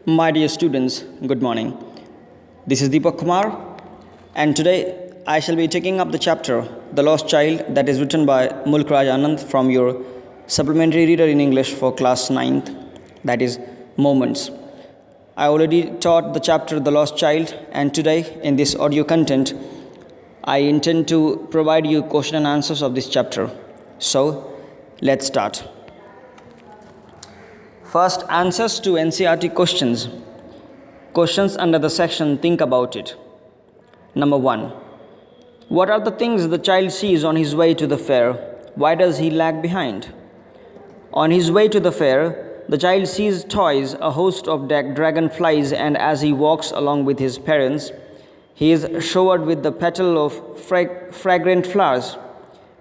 My dear students, good morning. This is Deepak and today I shall be taking up the chapter The Lost Child that is written by Mulkraj Anand from your supplementary reader in English for class 9th, that is Moments. I already taught the chapter The Lost Child, and today in this audio content I intend to provide you question and answers of this chapter. So, let's start. First, answers to NCERT questions. Questions under the section Think About It. Number 1. What are the things the child sees on his way to the fair? Why does he lag behind? On his way to the fair, the child sees toys, a host of dragonflies, and as he walks along with his parents, he is showered with the petal of fragrant flowers.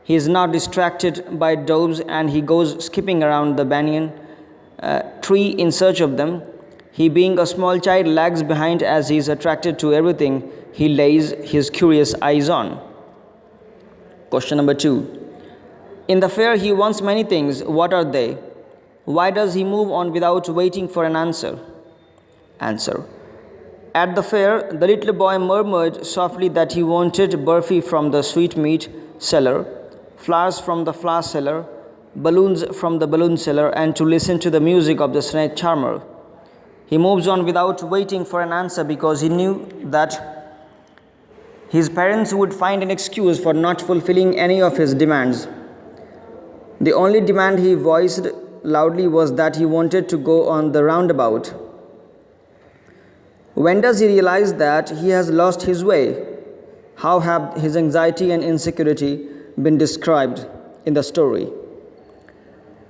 He is now distracted by doves and he goes skipping around the banyan tree in search of them. He, being a small child, lags behind as he is attracted to everything he lays his curious eyes on. Question number 2. In the fair, he wants many things. What are they? Why does he move on without waiting for an answer? Answer. At the fair, the little boy murmured softly that he wanted burfi from the sweetmeat seller, flowers from the flower seller, balloons from the balloon seller, and to listen to the music of the snake charmer. He moves on without waiting for an answer because he knew that his parents would find an excuse for not fulfilling any of his demands. The only demand he voiced loudly was that he wanted to go on the roundabout. When does he realize that he has lost his way? How have his anxiety and insecurity been described in the story?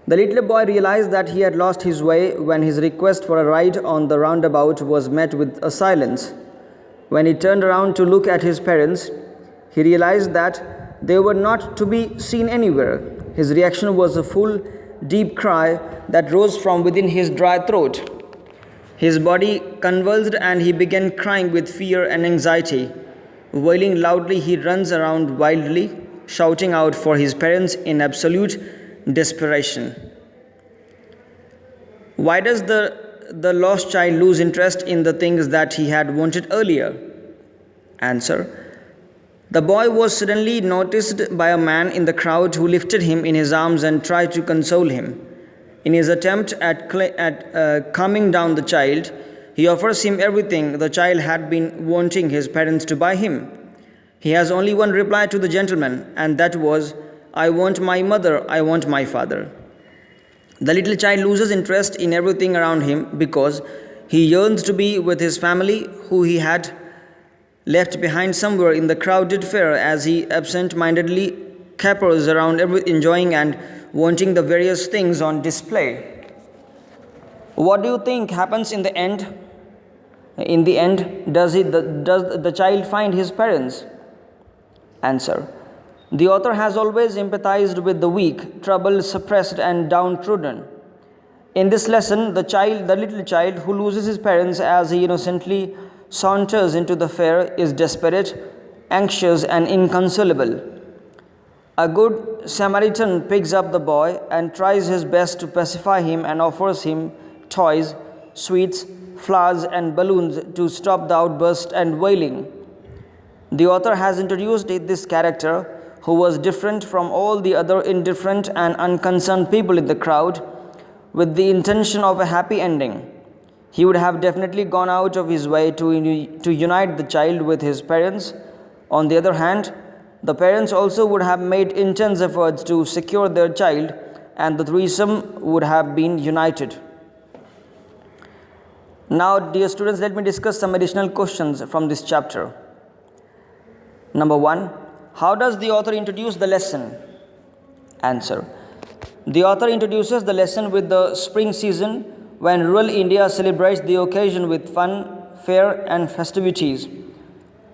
The little boy realized that he had lost his way when his request for a ride on the roundabout was met with a silence. When he turned around to look at his parents, he realized that they were not to be seen anywhere. His reaction was a full, deep cry that rose from within his dry throat. His body convulsed and he began crying with fear and anxiety. Wailing loudly, he runs around wildly, shouting out for his parents in absolute desperation. Why does the lost child lose interest in the things that he had wanted earlier? Answer. The boy was suddenly noticed by a man in the crowd who lifted him in his arms and tried to console him. In his attempt at calming down the child, he offers him everything the child had been wanting his parents to buy him. He has only one reply to the gentleman, and that was, "I want my mother, I want my father." The little child loses interest in everything around him because he yearns to be with his family, who he had left behind somewhere in the crowded fair, as he absent-mindedly capers around enjoying and wanting the various things on display. What do you think happens in the end? In the end, does the child find his parents? Answer. The author has always empathized with the weak, troubled, suppressed, and downtrodden. In this lesson, the little child who loses his parents as he innocently saunters into the fair is desperate, anxious, and inconsolable. A good Samaritan picks up the boy and tries his best to pacify him and offers him toys, sweets, flowers, and balloons to stop the outburst and wailing. The author has introduced this character, who was different from all the other indifferent and unconcerned people in the crowd, with the intention of a happy ending. He would have definitely gone out of his way to unite the child with his parents. On the other hand, the parents also would have made intense efforts to secure their child, and the threesome would have been united. Now, dear students, let me discuss some additional questions from this chapter. Number 1. How does the author introduce the lesson? Answer. The author introduces the lesson with the spring season, when rural India celebrates the occasion with fun, fair, and festivities.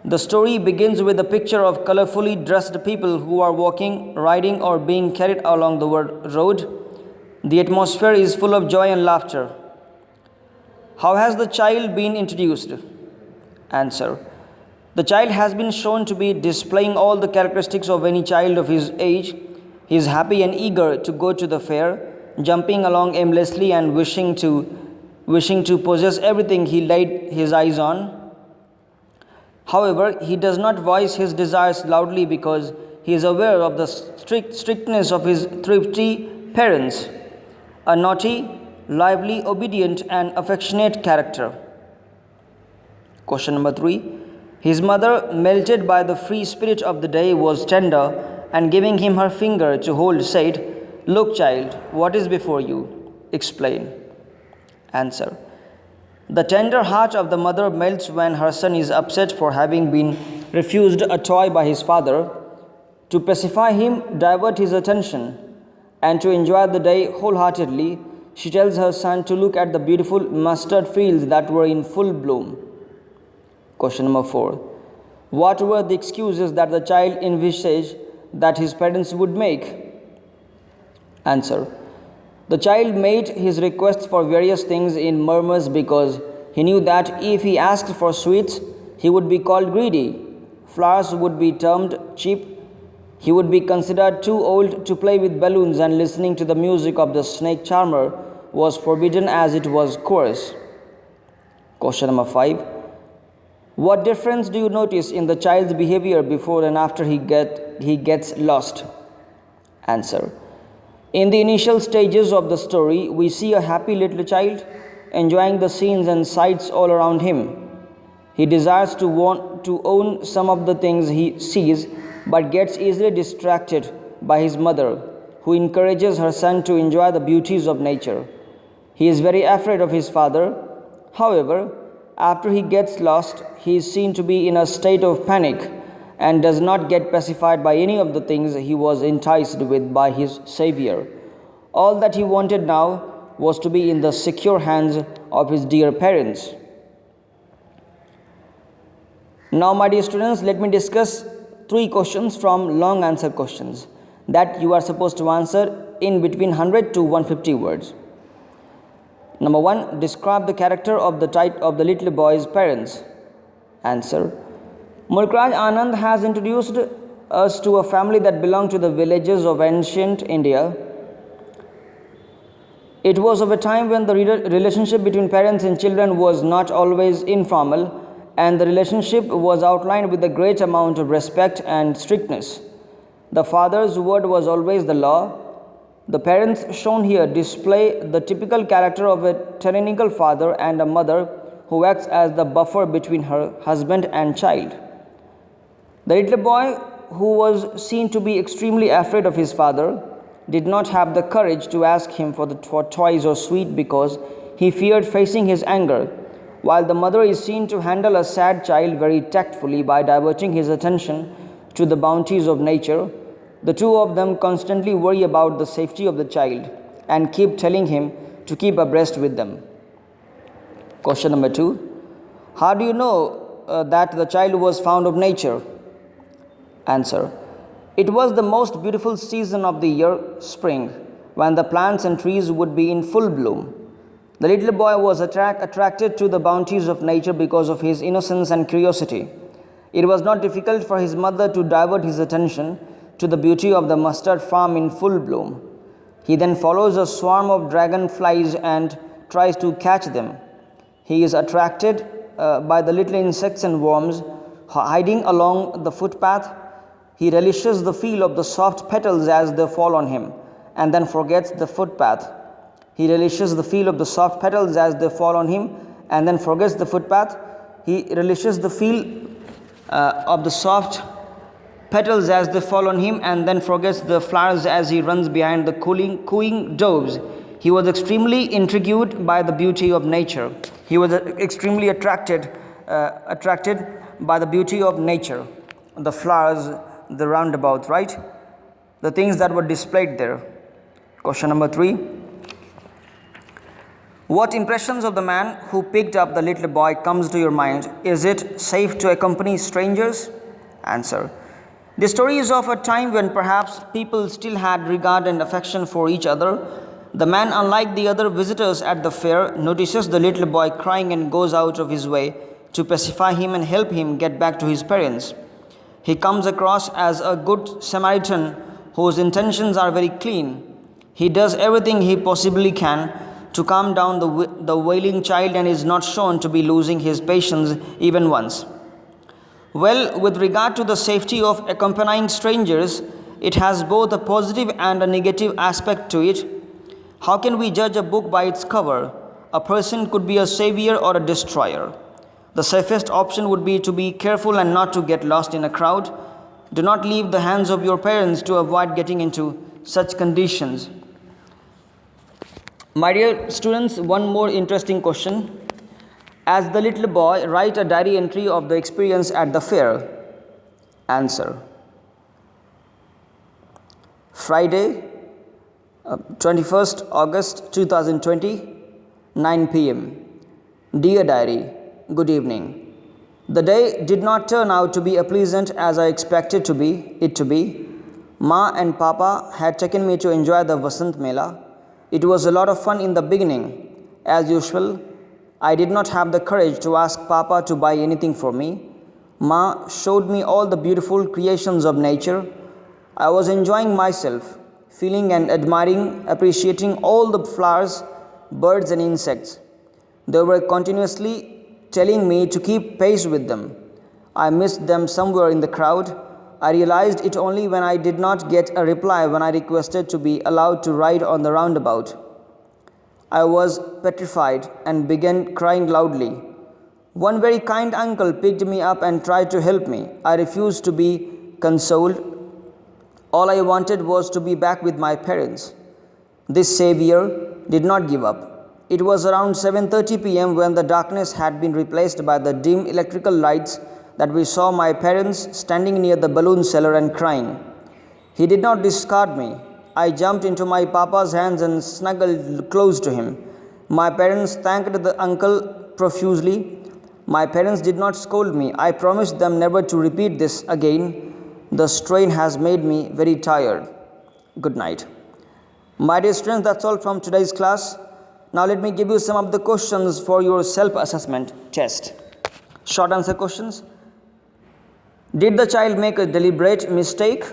The story begins with a picture of colorfully dressed people who are walking, riding, or being carried along the road. The atmosphere is full of joy and laughter. How has the child been introduced? Answer. The child has been shown to be displaying all the characteristics of any child of his age. He is happy and eager to go to the fair, jumping along aimlessly and wishing to wishing to possess everything he laid his eyes on. However, he does not voice his desires loudly because he is aware of the strictness of his thrifty parents, a naughty, lively, obedient, and affectionate character. Question number 3. His mother, melted by the free spirit of the day, was tender and giving him her finger to hold, said, "Look, child, what is before you? Explain." Answer. The tender heart of the mother melts when her son is upset for having been refused a toy by his father. To pacify him, divert his attention, and to enjoy the day wholeheartedly, she tells her son to look at the beautiful mustard fields that were in full bloom. Question number 4. What were the excuses that the child envisaged that his parents would make? Answer. The child made his requests for various things in murmurs because he knew that if he asked for sweets, he would be called greedy, flowers would be termed cheap, he would be considered too old to play with balloons, and listening to the music of the snake charmer was forbidden as it was coarse. Question number 5. What difference do you notice in the child's behavior before and after he gets lost? Answer. In the initial stages of the story, we see a happy little child enjoying the scenes and sights all around him. He desires to own some of the things he sees, but gets easily distracted by his mother, who encourages her son to enjoy the beauties of nature. He is very afraid of his father. However, after he gets lost, he is seen to be in a state of panic and does not get pacified by any of the things he was enticed with by his Savior. All that he wanted now was to be in the secure hands of his dear parents. Now, my dear students, let me discuss 3 questions from long answer questions that you are supposed to answer in between 100 to 150 words. Number 1. Describe the character of the little boy's parents. Answer. Mulkraj Anand has introduced us to a family that belonged to the villages of ancient India. It was of a time when the relationship between parents and children was not always informal, and the relationship was outlined with a great amount of respect and strictness. The father's word was always the law. The parents shown here display the typical character of a tyrannical father and a mother who acts as the buffer between her husband and child. The little boy, who was seen to be extremely afraid of his father, did not have the courage to ask him for toys or sweet because he feared facing his anger, while the mother is seen to handle a sad child very tactfully by diverting his attention to the bounties of nature. The two of them constantly worry about the safety of the child and keep telling him to keep abreast with them. Question number 2. How do you know that the child was fond of nature? Answer. It was the most beautiful season of the year, spring, when the plants and trees would be in full bloom. The little boy was attracted to the bounties of nature because of his innocence and curiosity. It was not difficult for his mother to divert his attention to the beauty of the mustard farm in full bloom. He then follows a swarm of dragonflies and tries to catch them. He is attracted by the little insects and worms hiding along the footpath. He relishes the feel of the soft petals as they fall on him, and then forgets the footpath. He relishes the feel of the soft petals as they fall on him, and then forgets the footpath. He relishes the feel of the soft petals as they fall on him, and then forgets the flowers as he runs behind the cooing doves. He was extremely intrigued by the beauty of nature. He was extremely attracted by the beauty of nature, the flowers, the roundabout, right? The things that were displayed there. Question number 3. What impressions of the man who picked up the little boy comes to your mind? Is it safe to accompany strangers? Answer. The story is of a time when perhaps people still had regard and affection for each other. The man, unlike the other visitors at the fair, notices the little boy crying and goes out of his way to pacify him and help him get back to his parents. He comes across as a good Samaritan whose intentions are very clean. He does everything he possibly can to calm down the wailing child and is not shown to be losing his patience even once. Well, with regard to the safety of accompanying strangers, it has both a positive and a negative aspect to it. How can we judge a book by its cover? A person could be a savior or a destroyer. The safest option would be to be careful and not to get lost in a crowd. Do not leave the hands of your parents to avoid getting into such conditions. My dear students, one more interesting question. As the little boy, write a diary entry of the experience at the fair. Answer. Friday, 21st August 2020, 9 p.m. Dear Diary, good evening. The day did not turn out to be as pleasant as I expected it to be. Ma and Papa had taken me to enjoy the Vasant Mela. It was a lot of fun in the beginning. As usual, I did not have the courage to ask Papa to buy anything for me. Ma showed me all the beautiful creations of nature. I was enjoying myself, feeling and admiring, appreciating all the flowers, birds and insects. They were continuously telling me to keep pace with them. I missed them somewhere in the crowd. I realized it only when I did not get a reply when I requested to be allowed to ride on the roundabout. I was petrified and began crying loudly. One very kind uncle picked me up and tried to help me. I refused to be consoled. All I wanted was to be back with my parents. This savior did not give up. It was around 7:30 p.m. when the darkness had been replaced by the dim electrical lights that we saw my parents standing near the balloon cellar and crying. He did not discard me. I jumped into my papa's hands and snuggled close to him. My parents thanked the uncle profusely. My parents did not scold me. I promised them never to repeat this again. The strain has made me very tired. Good night. My dear students, that's all from today's class. Now let me give you some of the questions for your self-assessment test. Short answer questions. Did the child make a deliberate mistake?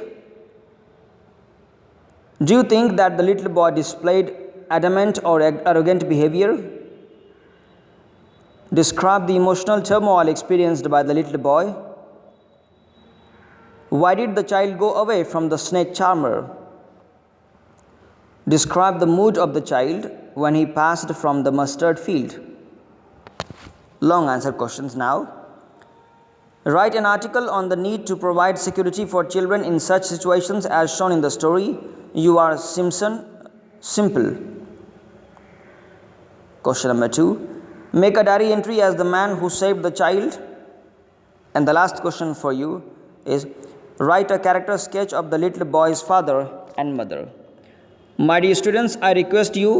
Do you think that the little boy displayed adamant or arrogant behavior? Describe the emotional turmoil experienced by the little boy. Why did the child go away from the snake charmer? Describe the mood of the child when he passed from the mustard field. Long answer questions now. Write an article on the need to provide security for children in such situations as shown in the story. You are Simpson. Simple. Question number 2. Make a diary entry as the man who saved the child. And the last question for you is write a character sketch of the little boy's father and mother. My dear students, I request you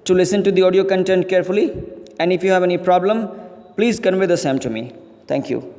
to listen to the audio content carefully, and if you have any problem, please convey the same to me. Thank you.